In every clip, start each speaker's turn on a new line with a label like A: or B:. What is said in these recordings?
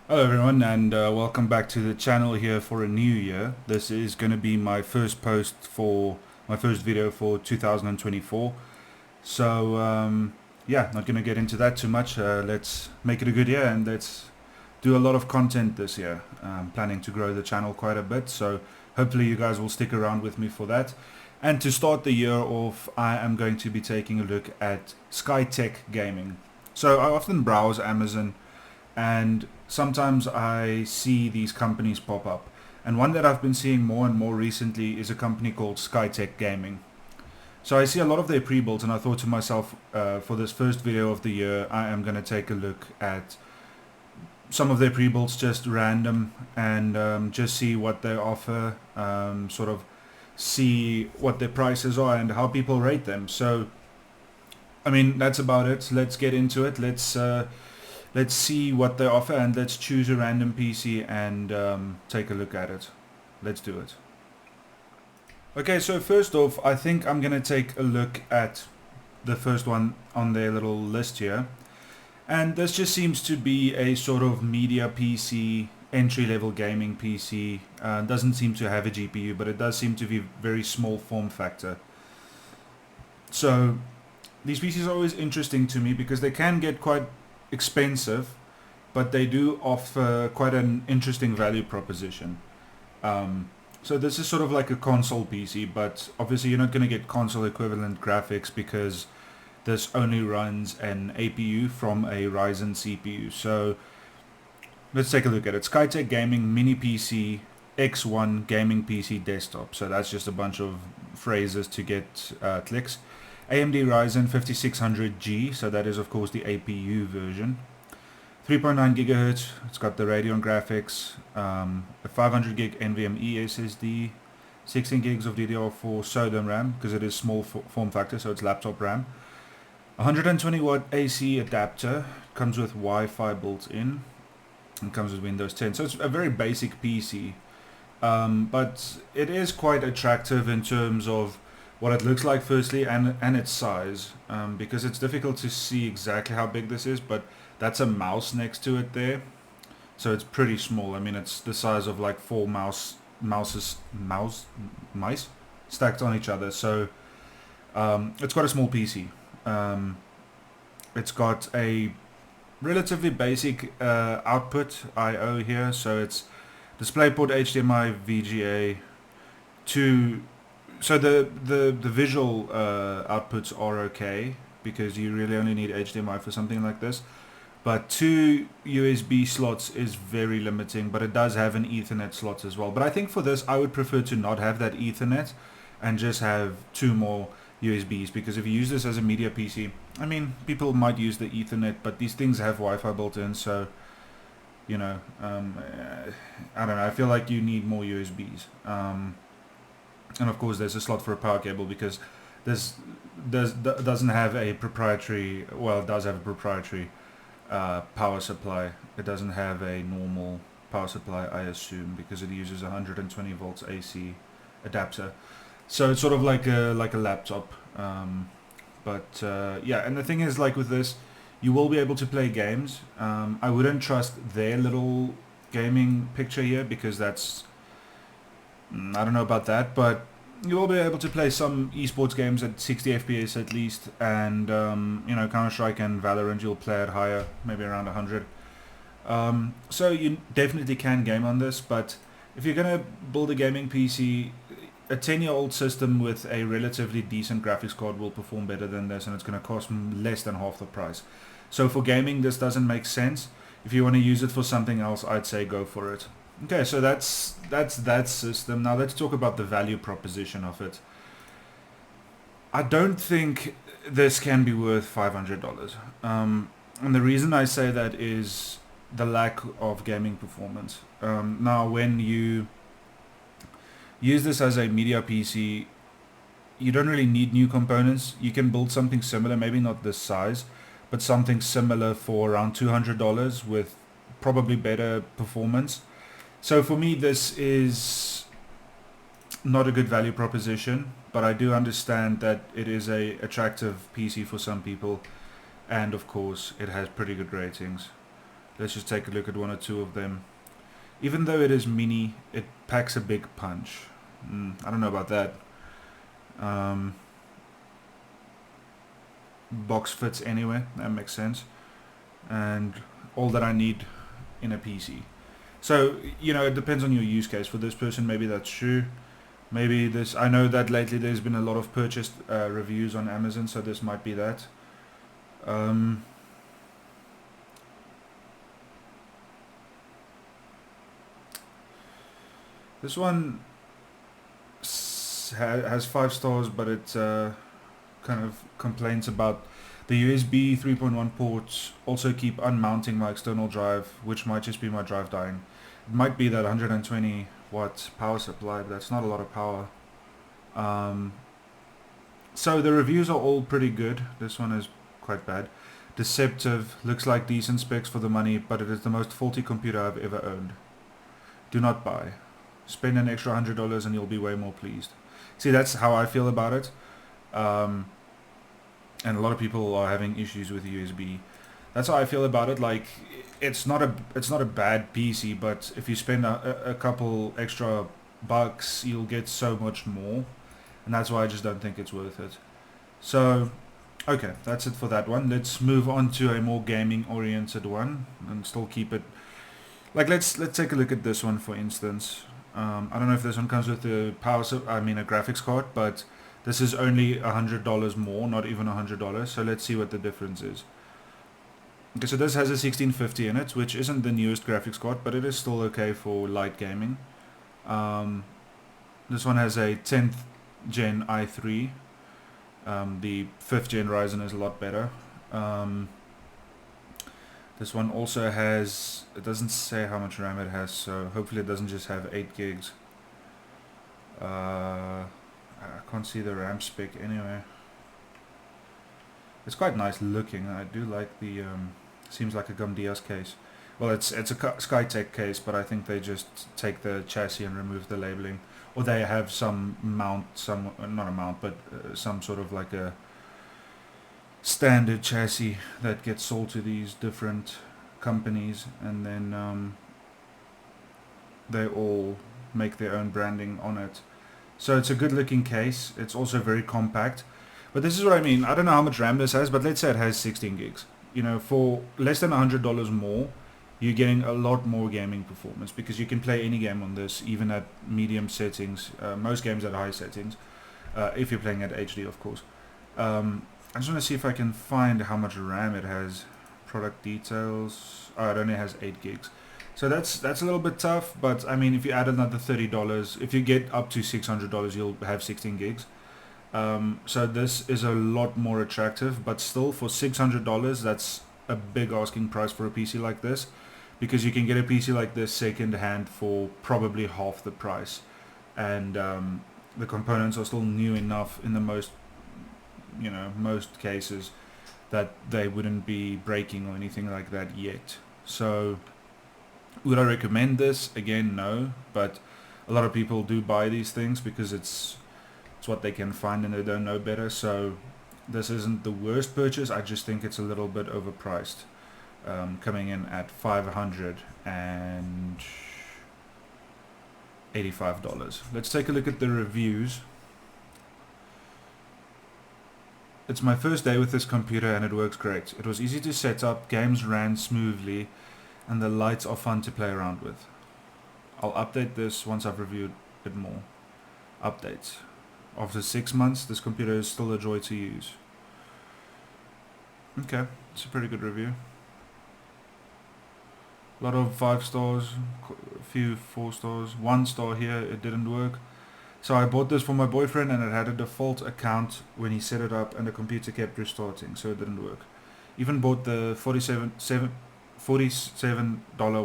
A: Hello everyone, and welcome back to the channel here for a new year. This is going to be my first post for my first video for 2024. So yeah, not going to get into that too much. Let's make it a good year and let's do a lot of content this year. I'm planning to grow the channel quite a bit, so hopefully you guys will stick around with me for that. And to start the year off, I am going to be taking a look at SkyTech gaming. So I often browse Amazon and sometimes I see these companies pop up. And one that I've been seeing more and more recently is a company called SkyTech Gaming. So I see a lot of their pre-builds and I thought to myself, for this first video of the year, I am going to take a look at some of their pre-builds, just random, and just see what they offer, sort of see what their prices are and how people rate them. So, I mean, that's about it. Let's get into it. Let's see what they offer and let's choose a random PC and take a look at it. Let's do it. Okay, so first off, I think I'm going to take a look at the first one on their little list here. And this just seems to be a sort of media PC, entry-level gaming PC. Doesn't seem to have a GPU, but it does seem to be very small form factor. So these PCs are always interesting to me because they can get quite expensive, but they do offer quite an interesting value proposition. So this is sort of like a console PC, but obviously you're not going to get console equivalent graphics because this only runs an APU from a Ryzen CPU. So let's take a look at it. SkyTech Gaming Mini PC X1 Gaming PC Desktop. So that's just a bunch of phrases to get clicks. AMD Ryzen 5600G, so that is of course the APU version. 3.9 gigahertz, it's got the Radeon graphics, a 500 gig NVMe SSD, 16 gigs of DDR4 SODIMM RAM, because it is small form factor, so it's laptop RAM. 120 watt AC adapter, comes with Wi-Fi built in, and comes with Windows 10. So it's a very basic PC, but it is quite attractive in terms of what it looks like firstly and its size, because it's difficult to see exactly how big this is, but that's a mouse next to it there, so it's pretty small. I mean, it's the size of like four mice stacked on each other. So it's got a small PC. It's got a relatively basic output I/O here, so it's DisplayPort, HDMI, VGA, to so the visual outputs are okay because you really only need HDMI for something like this, but 2 USB slots is very limiting, but it does have an Ethernet slot as well. But I think for this I would prefer to not have that Ethernet and just have 2 more USBs, because if you use this as a media PC, I mean, people might use the Ethernet, but these things have Wi-Fi built in, so you know, I don't know, I feel like you need more USBs. And of course there's a slot for a power cable, because this doesn't have a proprietary, well, it does have a proprietary power supply. It doesn't have a normal power supply, I assume, because it uses 120 volts AC adapter. So it's sort of like a laptop. Yeah, and the thing is, like with this, you will be able to play games. I wouldn't trust their little gaming picture here, because that's, I don't know about that, but you will be able to play some esports games at 60 FPS at least, and you know, Counter-Strike and Valorant you'll play at higher, maybe around 100. So you definitely can game on this, but if you're gonna build a gaming PC, a 10-year-old system with a relatively decent graphics card will perform better than this, and it's going to cost less than half the price. So for gaming this doesn't make sense. If you want to use it for something else, I'd say go for it. Okay, so that's that system. Now let's talk about the value proposition of it. I don't think this can be worth $500. And the reason I say that is the lack of gaming performance. Now when you use this as a media PC, you don't really need new components. You can build something similar, maybe not this size, but something similar for around $200 with probably better performance. So for me this is not a good value proposition, but I do understand that it is a attractive PC for some people, and of course it has pretty good ratings. Let's just take a look at one or two of them. Even though it is mini, it packs a big punch. I don't know about that. Box fits anywhere, that makes sense. And all that I need in a PC. So, you know, it depends on your use case. For this person, maybe that's true. Maybe this, I know that lately there's been a lot of purchased reviews on Amazon, so this might be that. This one has 5 stars, but it kind of complains about the USB 3.1 ports also keep unmounting my external drive, which might just be my drive dying. It might be that 120 watt power supply, but that's not a lot of power. So the reviews are all pretty good. This one is quite bad. Deceptive, looks like decent specs for the money, but it is the most faulty computer I've ever owned. Do not buy. Spend an extra $100 and you'll be way more pleased. See, that's how I feel about it. And a lot of people are having issues with USB. That's how I feel about it. Like, it's not a bad PC, but if you spend a couple extra bucks, you'll get so much more, and that's why I just don't think it's worth it. So, okay, that's it for that one. Let's move on to a more gaming-oriented one, and still keep it. Like, let's take a look at this one, for instance. I don't know if this one comes with a a graphics card, but this is only $100 more, not even $100. So let's see what the difference is. Okay, so this has a 1650 in it, which isn't the newest graphics card, but it is still okay for light gaming. This one has a 10th gen i3. The 5th gen Ryzen is a lot better. This one also has, it doesn't say how much RAM it has, so hopefully it doesn't just have 8 gigs. I can't see the RAM spec anyway. It's quite nice looking. I do like the, seems like a Gumdias case. Well, it's a SkyTech case, but I think they just take the chassis and remove the labeling. Or they have some mount, not a mount, but some sort of like a standard chassis that gets sold to these different companies, and then they all make their own branding on it. So it's a good looking case. It's also very compact. But this is what I mean. I don't know how much RAM this has, but let's say it has 16 gigs. You know, for less than $100 more, you're getting a lot more gaming performance, because you can play any game on this, even at medium settings. Most games at high settings, if you're playing at HD, of course. I just want to see if I can find how much RAM it has. Product details. Oh, it only has 8 gigs. So that's a little bit tough, but I mean, if you add another $30, if you get up to $600, you'll have 16 gigs. So this is a lot more attractive, but still for $600, that's a big asking price for a PC like this, because you can get a PC like this second hand for probably half the price, and the components are still new enough in the most cases that they wouldn't be breaking or anything like that yet. So would I recommend this? Again, no, but a lot of people do buy these things because it's what they can find and they don't know better. So this isn't the worst purchase. I just think it's a little bit overpriced, coming in at $585. Let's take a look at the reviews. It's my first day with this computer and it works great. It was easy to set up, games ran smoothly, and the lights are fun to play around with. I'll update this once I've reviewed it more. Updates. After 6 months, this computer is still a joy to use. Okay, it's a pretty good review. A lot of 5 stars, a few 4 stars, 1 star here, it didn't work. So I bought this for my boyfriend and it had a default account when he set it up and the computer kept restarting, so it didn't work. Even bought the $47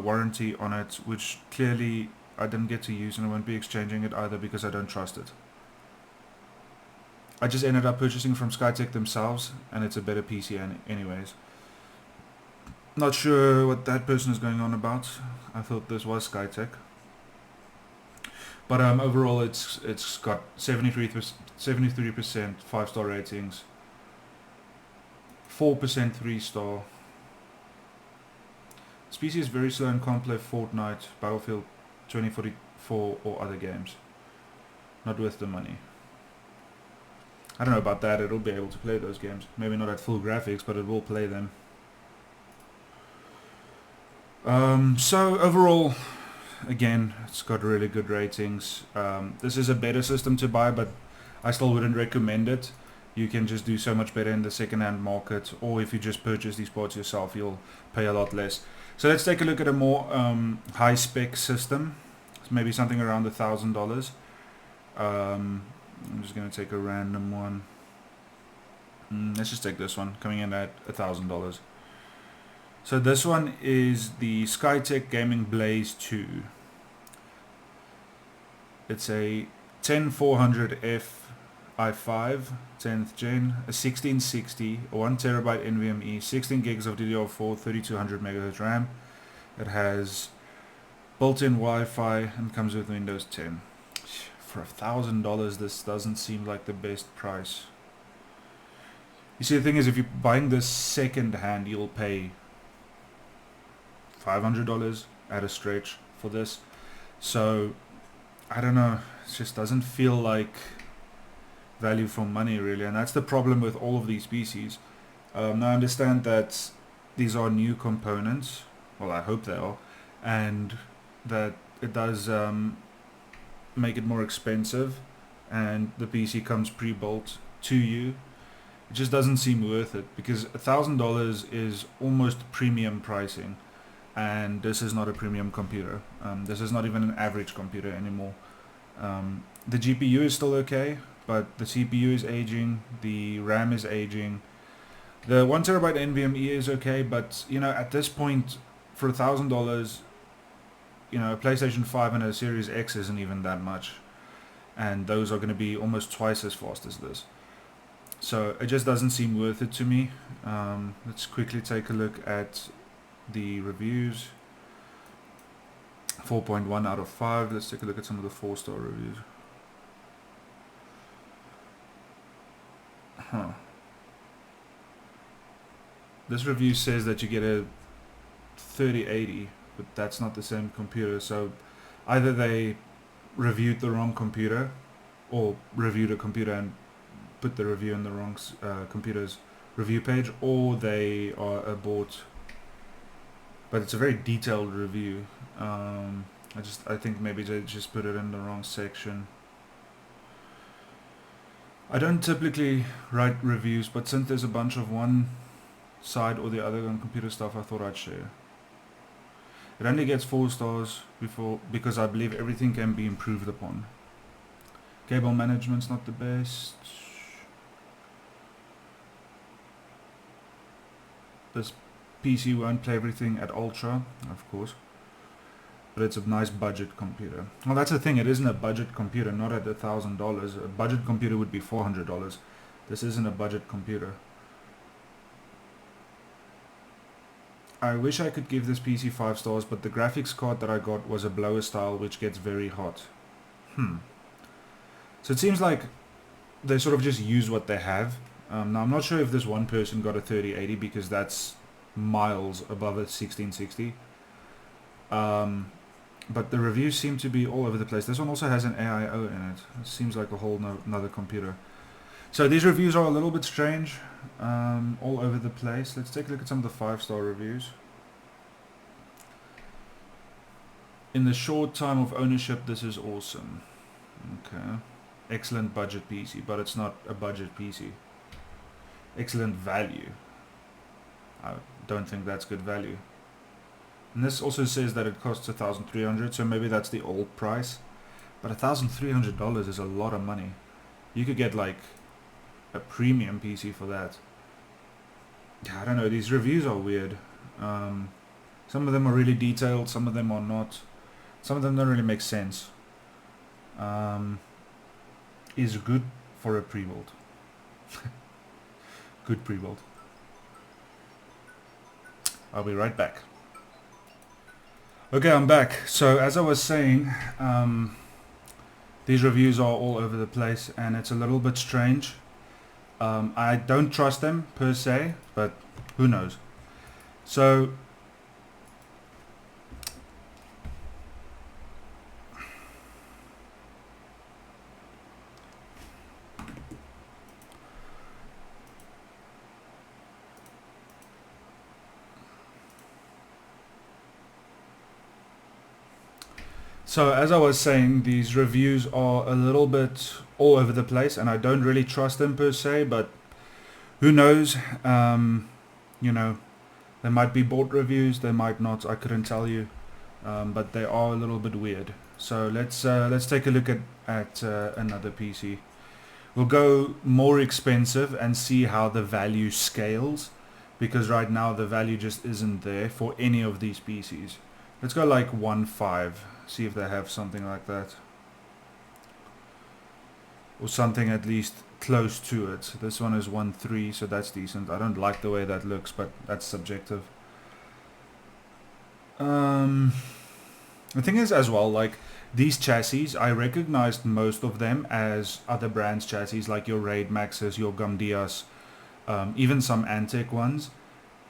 A: warranty on it, which clearly I didn't get to use, and I won't be exchanging it either because I don't trust it. I just ended up purchasing from SkyTech themselves, and it's a better PC anyways. Not sure what that person is going on about. I thought this was SkyTech. But overall, it's got 73% 5-star ratings, 4% 3-star, This PC is very slow and can't play Fortnite, Battlefield 2044 or other games. Not worth the money. I don't know about that, it'll be able to play those games. Maybe not at full graphics, but it will play them. So overall, again, it's got really good ratings. This is a better system to buy, but I still wouldn't recommend it. You can just do so much better in the second-hand market, or if you just purchase these parts yourself, you'll pay a lot less. So let's take a look at a more high-spec system. It's maybe something around $1,000. I'm just going to take a random one. Let's just take this one, coming in at $1,000. So this one is the SkyTech Gaming Blaze 2. It's a 10400F i5 10th gen, a 1660, a 1TB NVMe, 16 gigs of DDR4, 3200 MHz RAM. It has built-in Wi-Fi and comes with Windows 10. For $1,000, this doesn't seem like the best price. You see, the thing is, if you're buying this second hand, you'll pay $500 at a stretch for this. So I don't know, it just doesn't feel like value for money really, and that's the problem with all of these PCs. Now I understand that these are new components, well I hope they are, and that it does make it more expensive, and the PC comes pre-built to you. It just doesn't seem worth it, because $1,000 is almost premium pricing, and this is not a premium computer. This is not even an average computer anymore. The GPU is still okay, but the CPU is aging, the RAM is aging. The 1TB NVMe is okay, but you know, at this point, for $1,000, you know, a PlayStation 5 and a Series X isn't even that much, and those are going to be almost twice as fast as this. So it just doesn't seem worth it to me. Let's quickly take a look at the reviews. 4.1 out of 5. Let's take a look at some of the 4-star reviews. This review says that you get a 3080, but that's not the same computer. So either they reviewed the wrong computer, or reviewed a computer and put the review in the wrong computer's review page, or they are a bot. But it's a very detailed review. I think maybe they just put it in the wrong section. I don't typically write reviews, but since there's a bunch of one side or the other on computer stuff, I thought I'd share. It only gets 4 stars because I believe everything can be improved upon. Cable management's not the best. This PC won't play everything at ultra, of course, but it's a nice budget computer. Well, that's the thing, it isn't a budget computer, not at $1,000. A budget computer would be $400. This isn't a budget computer. I wish I could give this PC 5 stars, but the graphics card that I got was a blower style, which gets very hot. So it seems like they sort of just use what they have. Now I'm not sure if this one person got a 3080, because that's miles above a 1660. But the reviews seem to be all over the place. This one also has an AIO in it. It seems like a whole another computer. So these reviews are a little bit strange, all over the place. Let's take a look at some of the 5-star reviews. In the short time of ownership, this is awesome. Okay. Excellent budget PC, but it's not a budget PC. Excellent value. I don't think that's good value. And this also says that it costs $1,300, so maybe that's the old price. But $1,300 is a lot of money. You could get like a premium PC for that. Yeah, I don't know, these reviews are weird. Some of them are really detailed, some of them are not. Some of them don't really make sense. Is good for a pre-build. Good pre-build. I'll be right back. Okay, I'm back. So as I was saying, these reviews are all over the place, and it's a little bit strange. I don't trust them per se, but who knows. So So as I was saying, these reviews are a little bit all over the place, and I don't really trust them per se, but who knows? You know, they might be bought reviews, they might not. I couldn't tell you, but they are a little bit weird. So let's take a look at another PC. We'll go more expensive and see how the value scales, because right now the value just isn't there for any of these PCs. Let's go like 1.5, see if they have something like that. Or something at least close to it. This one is 1.3, so that's decent. I don't like the way that looks, but that's subjective. The thing is as well, like these chassis, I recognized most of them as other brands' chassis, like your Raid Maxes, your Gumdias, even some Antec ones.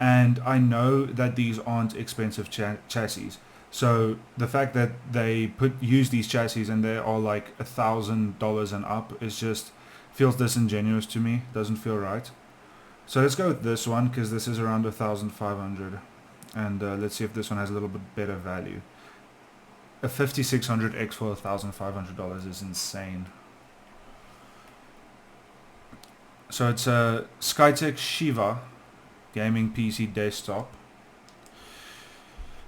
A: And I know that these aren't expensive chassis. So the fact that they use these chassis and they are like $1,000 and up is just feels disingenuous to me. Doesn't feel right. So let's go with this one because this is around 1,500, and let's see if this one has a little bit better value. A 5600X for $1,500 is insane. So it's a SkyTech Shiva gaming PC desktop.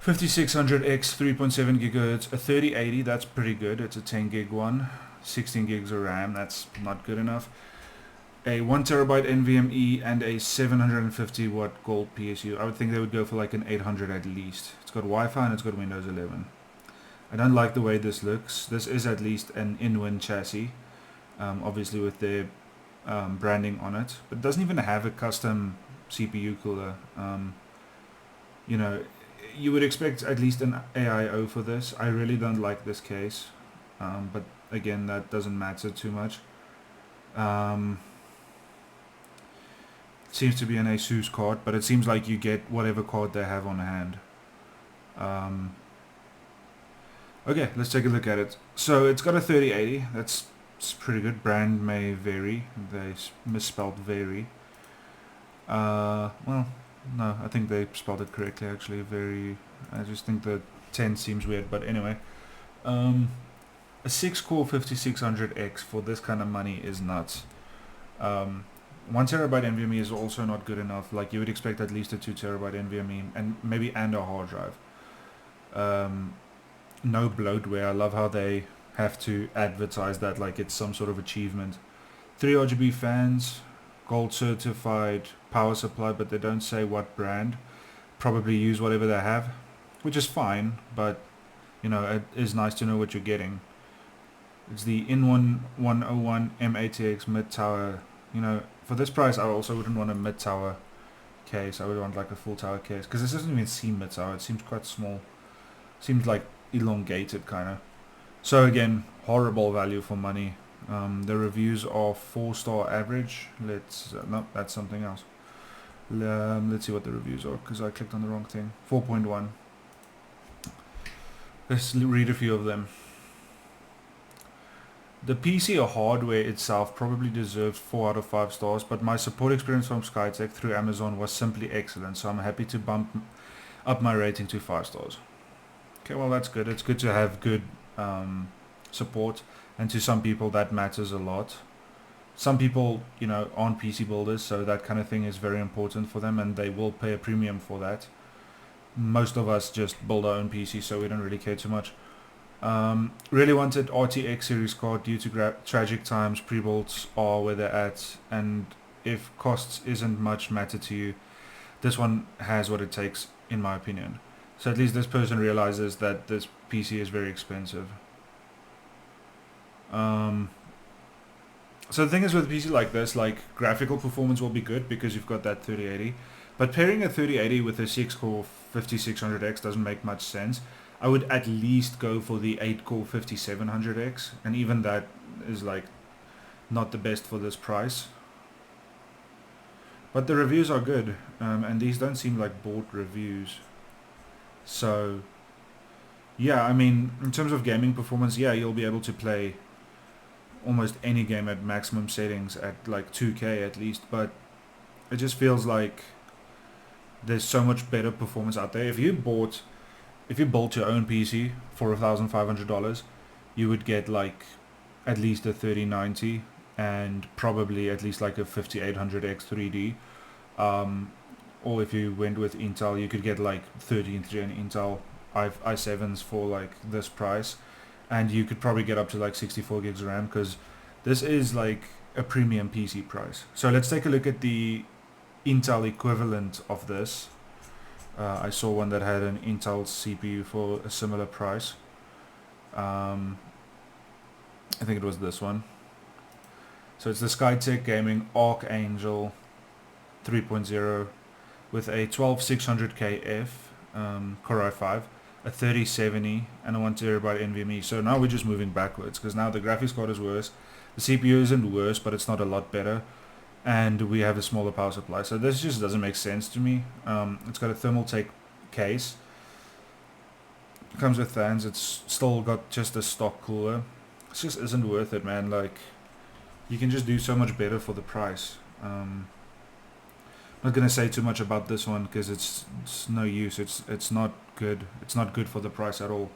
A: 5600X 3.7 gigahertz, a 3080, that's pretty good. It's a 10 gig one, 16 gigs of RAM, that's not good enough. A 1 terabyte NVMe and a 750 watt gold PSU. I would think they would go for like an 800 at least. It's got Wi-Fi and it's got Windows 11. I don't like the way this looks. This is at least an in-win chassis, obviously with their branding on it, but it doesn't even have a custom CPU cooler. You know, you would expect at least an AIO for this. I really don't like this case, but again, that doesn't matter too much. It seems to be an ASUS card, but it seems like you get whatever card they have on hand. Okay, let's take a look at it. So it's got a 3080. That's pretty good. Brand may vary. They misspelled vary. Well, no, I think they spelled it correctly actually. Very. I just think the 10 seems weird, but anyway. A 6-core 5600X for this kind of money is nuts. 1 terabyte NVMe is also not good enough. Like you would expect at least a 2 terabyte NVMe and maybe a hard drive. No bloatware. I love how they have to advertise that like it's some sort of achievement. 3 RGB fans, gold certified power supply, but they don't say what brand. Probably use whatever they have, which is fine, but you know, it is nice to know what you're getting. It's the In1 101 M80X mid tower. You know, for this price I also wouldn't want a mid tower case. I would want like a full tower case, because this doesn't even seem mid tower. It seems quite small. Seems like elongated kind of. So again, horrible value for money. The reviews are 4-star average. Let's no, that's something else. Let's see what the reviews are, because I clicked on the wrong thing. 4.1. Let's read a few of them. The PC or hardware itself probably deserves 4 out of 5 stars, but my support experience from SkyTech through Amazon was simply excellent, so I'm happy to bump up my rating to 5 stars. Okay, well that's good. It's good to have good support, and to some people that matters a lot. Some people, you know, aren't PC builders, so that kind of thing is very important for them, and they will pay a premium for that. Most of us just build our own PC, so we don't really care too much. Really wanted RTX series card due to tragic times. Pre-builds are where they're at, and if costs isn't much matter to you, this one has what it takes, in my opinion. So at least this person realizes that this PC is very expensive. So the thing is with a PC like this, like graphical performance will be good because you've got that 3080, but pairing a 3080 with a 6-core 5600X doesn't make much sense. I would at least go for the 8-core 5700X, and even that is like not the best for this price. But the reviews are good, and these don't seem like bought reviews. So yeah, I mean, in terms of gaming performance, yeah, you'll be able to play almost any game at maximum settings at like 2K at least, but it just feels like there's so much better performance out there. If you bought if you built your own PC for $1,500, you would get like at least a 3090 and probably at least like a 5800X 3D. Or if you went with Intel, you could get like 13th gen Intel i7s for like this price, and you could probably get up to like 64 gigs of RAM, because this is like a premium PC price. So let's take a look at the Intel equivalent of this. I saw one that had an Intel CPU for a similar price. I think it was this one. So it's the SkyTech Gaming Archangel 3.0 with a 12600KF Core i5, a 3070, and a 1TB NVMe. So now we're just moving backwards, because now the graphics card is worse, the CPU isn't worse, but it's not a lot better, and we have a smaller power supply. So this just doesn't make sense to me. It's got a Thermaltake case, it comes with fans, it's still got just a stock cooler. It just isn't worth it, man. Like, you can just do so much better for the price. I'm not gonna say too much about this one because it's no use. It's not good. It's not good for the price at all.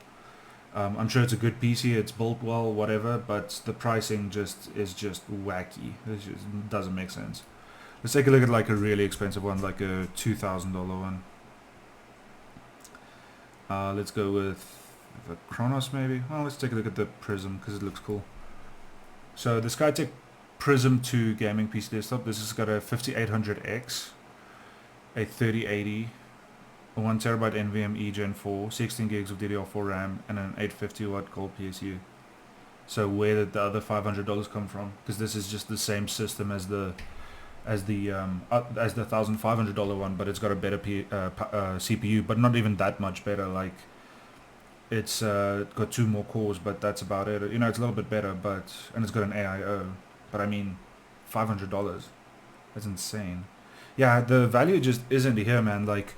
A: I'm sure it's a good PC. It's built well, whatever, but the pricing is just wacky. It just doesn't make sense. Let's take a look at like a really expensive one, like a $2,000 one. Let's go with the Kronos maybe. Well, let's take a look at the Prism because it looks cool. So the SkyTech Prism 2 gaming PC desktop. This has got a 5800X, a 3080, a 1TB NVMe Gen 4, 16 gigs of DDR4 RAM, and an 850 watt Gold PSU. So where did the other $500 come from? Because this is just the same system as the $1,500 one, but it's got a better CPU, but not even that much better. Like, it's got 2 more cores, but that's about it. You know, it's a little bit better, but, and it's got an AIO. But I mean, $500. That's insane. Yeah, the value just isn't here, man. Like,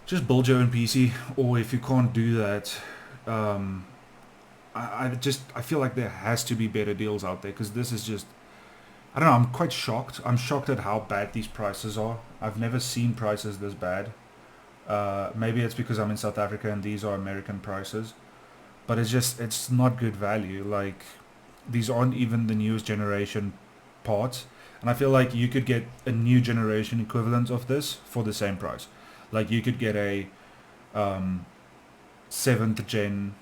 A: just build your own PC, or if you can't do that, I feel like there has to be better deals out there, because this is just, I don't know, I'm quite shocked. I'm shocked at how bad these prices are. I've never seen prices this bad. Maybe it's because I'm in South Africa and these are American prices, but it's not good value. Like, these aren't even the newest generation parts, and I feel like you could get a new generation equivalent of this for the same price. Like, you could get a 7th gen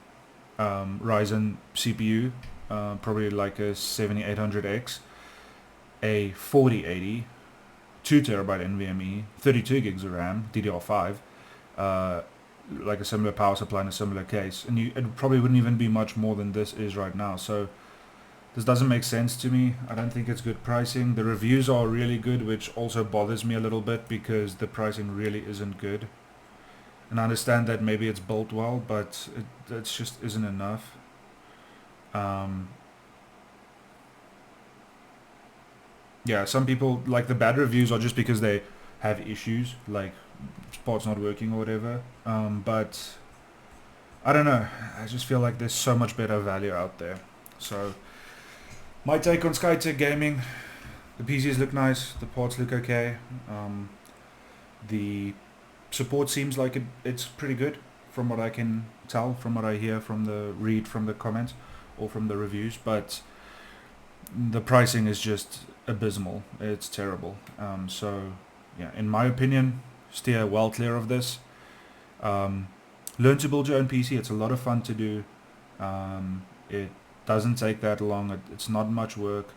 A: Ryzen CPU, probably like a 7800X, a 4080, 2TB NVMe, 32 gigs of RAM, DDR5, like a similar power supply in a similar case, and it probably wouldn't even be much more than this is right now. So this doesn't make sense to me. I don't think it's good pricing. The reviews are really good, which also bothers me a little bit because the pricing really isn't good. And I understand that maybe it's built well, but it just isn't enough. Yeah, some people, like, the bad reviews are just because they have issues, like parts not working or whatever. But I don't know. I just feel like there's so much better value out there. So my take on SkyTech Gaming: the PCs look nice, the parts look okay. The support seems like it's pretty good from what I can tell, from what I hear, from the comments or from the reviews. But the pricing is just abysmal. It's terrible. So yeah, in my opinion, steer well clear of this. Learn to build your own PC. It's a lot of fun to do. It doesn't take that long. It's not much work,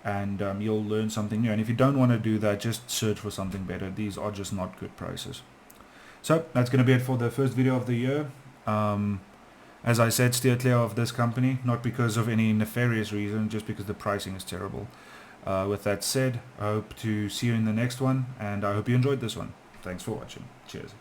A: and you'll learn something new. And if you don't want to do that, just search for something better. These are just not good prices. So that's going to be it for the first video of the year. As I said, steer clear of this company, not because of any nefarious reason, just because the pricing is terrible. With that said, I hope to see you in the next one, and I hope you enjoyed this one. Thanks for watching. Cheers.